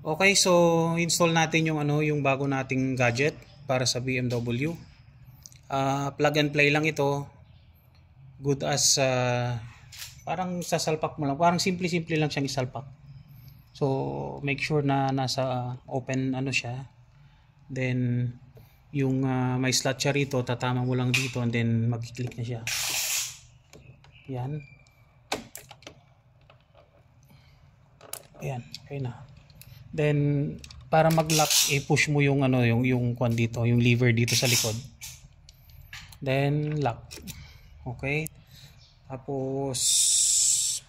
Okay, so install natin yung yung bago nating gadget para sa BMW. Plug and play lang ito. Good as parang sasalpak mo lang. Parang simple-simple lang siyang isalpak. So make sure na nasa open siya. Then yung may slot siya rito, tatama mo lang dito and then mag-click na siya. Yan. Ayan, okay na. Then para mag-lock, i-push mo yung yung kwan dito, yung lever dito sa likod. Then lock. Okay? Tapos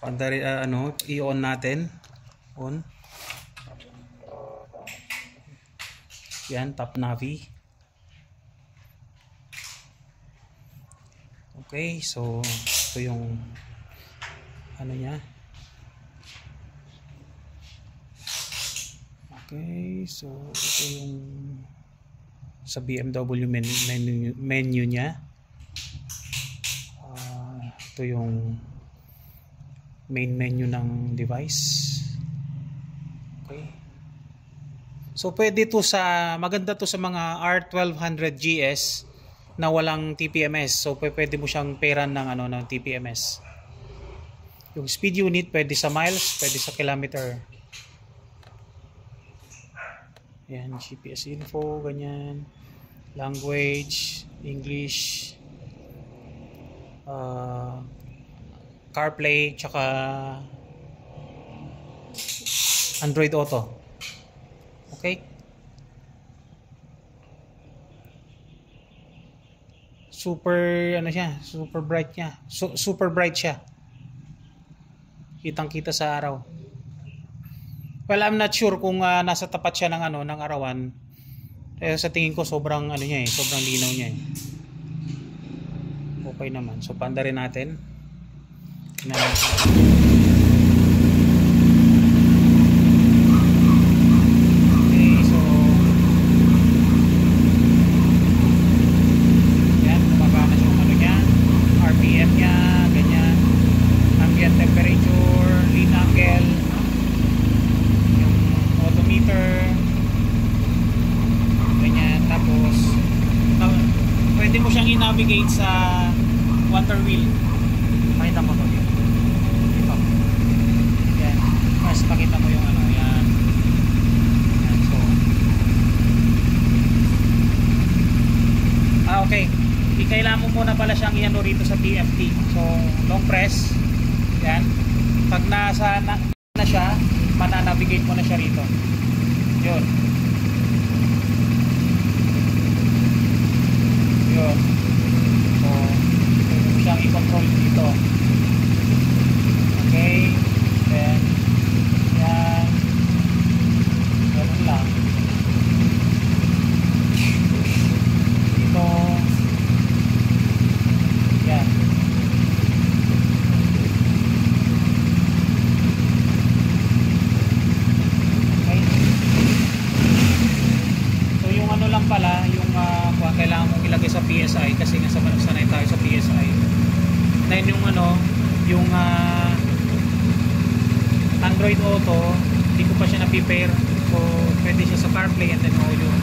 pandari i-on natin. On. Yan, tap navi. Okay, so ito yung niya. Okay, so ito yung sa BMW menu niya. Ito yung main menu ng device. Okay. So pwede to maganda to sa mga R1200 GS na walang TPMS. So pwede mo siyang pairan ng ng TPMS. Yung speed unit pwede sa miles, pwede sa kilometer. Yan, GPS info, ganyan. Language, English, CarPlay, tsaka Android Auto. Okay? Super siya, super bright niya. Super bright siya. Kitang-kita sa araw. Well, I'm not sure kung nasa tapat siya ng ng arawan. Sa tingin ko sobrang niya sobrang linaw niya Okay naman. So panda rin natin. Pwede mo siyang i-navigate sa water wheel. Pakita mo to. Ito. Yan. Mas pakita mo yung yan. Yan. So. Okay. Kailangan mo muna pala siyang i-ano rito sa TFT. So, long press. Yan. Pag nasa na siya, mananavigate mo na siya rito. Yun. So, pwede mo siyang i-control dito. Okay. Then, yan. Ganun lang. Dito. Yan. Okay. So, yung lang pala, yung kailangan mong ilagay sa PSI kasi nga sanay tayo sa PSI. Then yung yung Android Auto, hindi ko pa siya na-prepare. So pwede siya sa CarPlay and then yung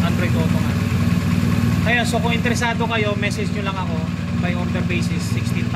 Android Auto nga. Ayun, so kung interesado kayo, message nyo lang ako by order basis 16,000.